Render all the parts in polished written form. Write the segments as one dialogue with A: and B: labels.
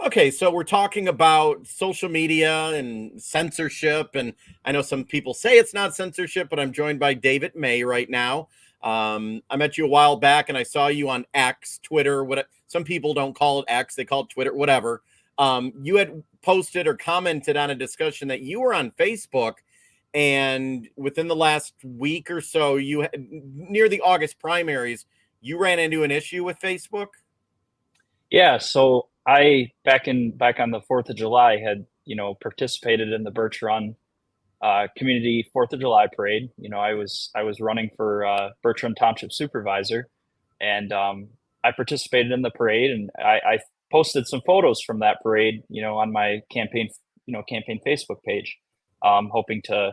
A: Okay, so we're talking about social media and censorship, and I know some people say it's not censorship, but I'm joined by David May right now. I met you a while back, and I saw you on X, Twitter. What some people don't call it X, they call it Twitter, whatever. You had posted or commented on a discussion that you were on Facebook, and within the last week or so, near the August primaries, you ran into an issue with Facebook.
B: Yeah, so I back on the 4th of July had, participated in the Birch Run community 4th of July parade. I was running for Birch Run Township Supervisor, and I participated in the parade, and I posted some photos from that parade, on my campaign Facebook page, hoping to,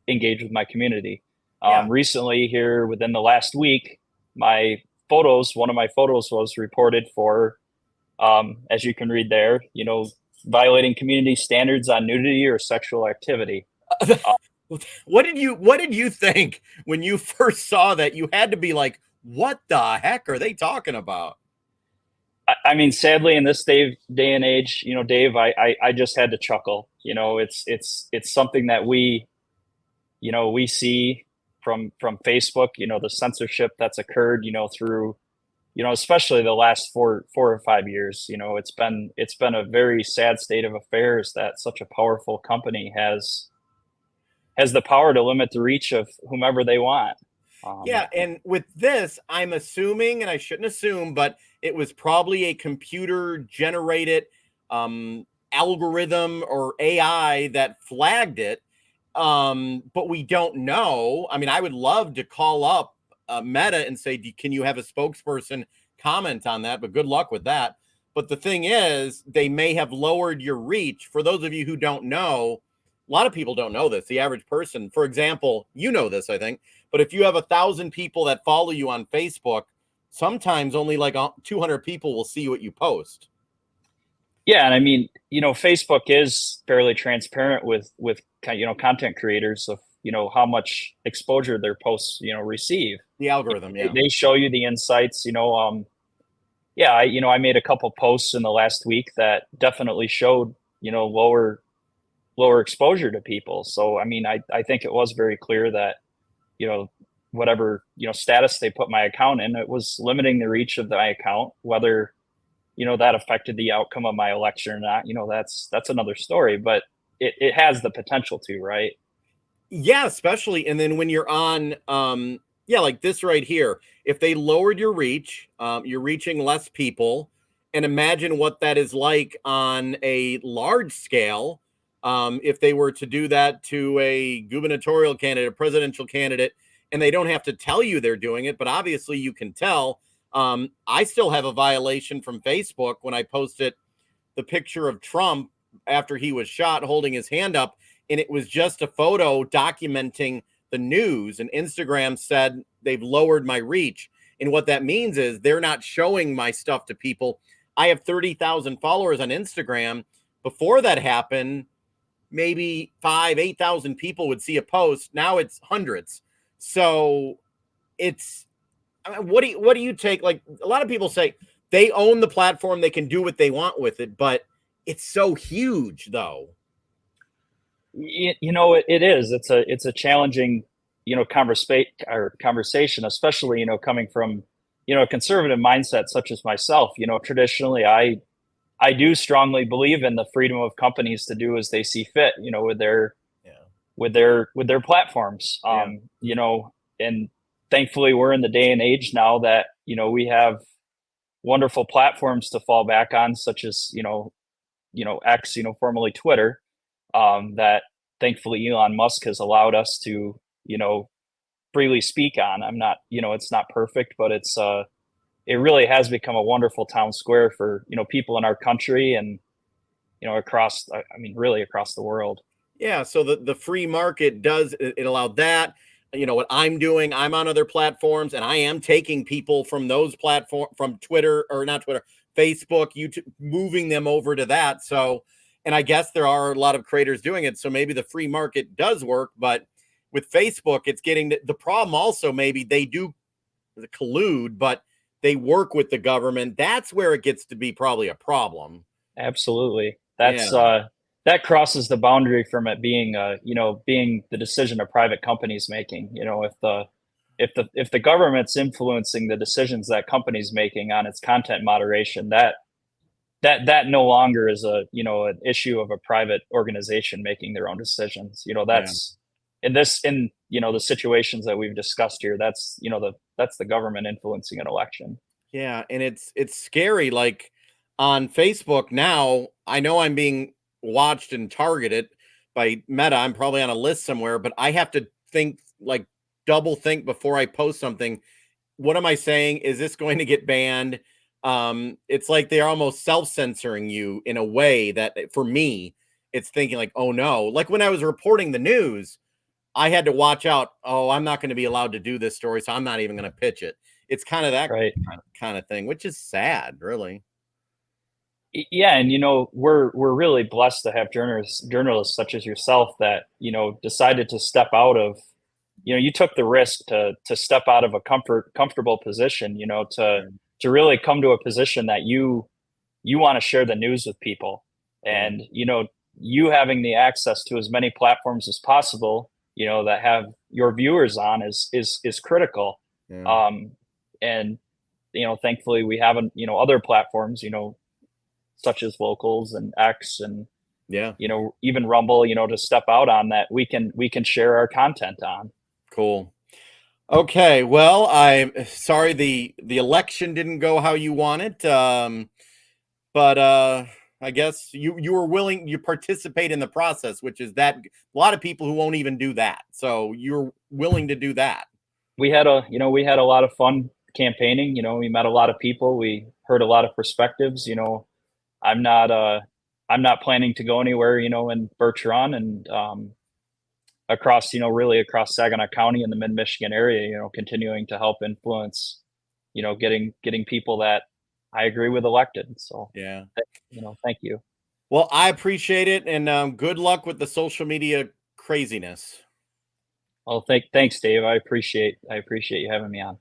B: engage with my community.
A: Yeah.
B: Recently, here within the last week, one of my photos was reported for, as you can read there, violating community standards on nudity or sexual activity. Uh,
A: What did you think when you first saw that? You had to be like, what the heck are they talking about?
B: I mean, sadly, in this day and age, Dave, I just had to chuckle. It's something that we see from Facebook. The censorship that's occurred, through especially the last 4 or 5 years. It's been a very sad state of affairs that such a powerful company has the power to limit the reach of whomever they want. Um,
A: Yeah, and with this, I'm assuming, and I shouldn't assume, but it was probably a computer generated algorithm or AI that flagged it. But we don't know. I mean, I would love to call up Meta and say, can you have a spokesperson comment on that? But good luck with that. But the thing is, they may have lowered your reach. For those of you who don't know, a lot of people don't know this. The average person, for example, you know this, I think, but if you have 1,000 people that follow you on Facebook, sometimes only like 200 people will see what you post.
B: yeah, and I mean, Facebook is fairly transparent with content creators of how much exposure their posts receive.
A: The algorithm,
B: They,
A: yeah.
B: they show you the insights. Yeah, I made a couple posts in the last week that definitely showed lower exposure to people. So I mean, I think it was very clear that you know whatever status they put my account in, it was limiting the reach of my account. Whether that affected the outcome of my election or not, that's another story. But it has the potential to, right?
A: Yeah, especially. And then when you're on, yeah, like this right here, if they lowered your reach, you're reaching less people. And imagine what that is like on a large scale. If they were to do that to a gubernatorial candidate, a presidential candidate, and they don't have to tell you they're doing it, but obviously you can tell. I still have a violation from Facebook when I posted the picture of Trump after he was shot holding his hand up, and it was just a photo documenting the news. And Instagram said they've lowered my reach. And what that means is they're not showing my stuff to people. I have 30,000 followers on Instagram. Before that happened, maybe 8,000 people would see a post. Now it's hundreds. So it's what do you take? Like a lot of people say they own the platform, they can do what they want with it, but it's so huge though.
B: It is. It's a challenging conversation, especially coming from a conservative mindset such as myself. Traditionally, I do strongly believe in the freedom of companies to do as they see fit. With their
A: Yeah.
B: with their platforms.
A: Yeah.
B: And thankfully, we're in the day and age now that we have wonderful platforms to fall back on, such as X, formerly Twitter, that thankfully Elon Musk has allowed us to freely speak on. I'm not, it's not perfect, but it really has become a wonderful town square for people in our country and across, I mean, really across the world.
A: Yeah, so the free market does it allowed that. You know what I'm doing, I'm on other platforms and I am taking people from those platform from Twitter or not Twitter, Facebook, YouTube, moving them over to that. So, and I guess there are a lot of creators doing it, so maybe the free market does work, but with Facebook it's getting the problem also maybe they do collude, but they work with the government, that's where it gets to be probably a problem.
B: Absolutely.
A: Yeah.
B: That crosses the boundary from it being being the decision of private companies making. If the government's influencing the decisions that companies making on its content moderation, that no longer is an issue of a private organization making their own decisions.
A: Yeah.
B: That's in the situations that we've discussed here, that's the government influencing an election.
A: Yeah, and it's scary. Like on Facebook now, I know I'm being watched and targeted by Meta. I'm probably on a list somewhere, but I have to think, like, double think before I post something. What am I saying? Is this going to get banned? It's like they're almost self-censoring you in a way that for me, it's thinking like, oh no. Like when I was reporting the news, I had to watch out. Oh, I'm not going to be allowed to do this story, so I'm not even going to pitch it. It's kind of that
B: Right.
A: kind of thing, which is sad, really.
B: Yeah, and we're really blessed to have journalists such as yourself that decided to step out of, you took the risk to step out of a comfortable position, to really come to a position that you want to share the news with people.
A: Yeah.
B: And you having the access to as many platforms as possible, that have your viewers on is critical.
A: Yeah.
B: And thankfully we have other platforms, such as Locals and X and
A: Yeah.
B: even Rumble, to step out on that we can share our content on.
A: Cool. Okay. Well, I'm sorry the election didn't go how you wanted. But I guess you were willing, you participate in the process, which is that a lot of people who won't even do that. So you're willing to do that.
B: We had a lot of fun campaigning. We met a lot of people. We heard a lot of perspectives. I'm not I'm not planning to go anywhere, in Bertrand and across, really across Saginaw County and the Mid Michigan area, continuing to help influence, getting people that I agree with elected. So,
A: Yeah.
B: thank you.
A: Well, I appreciate it, and good luck with the social media craziness.
B: Well, thanks, Dave. I appreciate you having me on.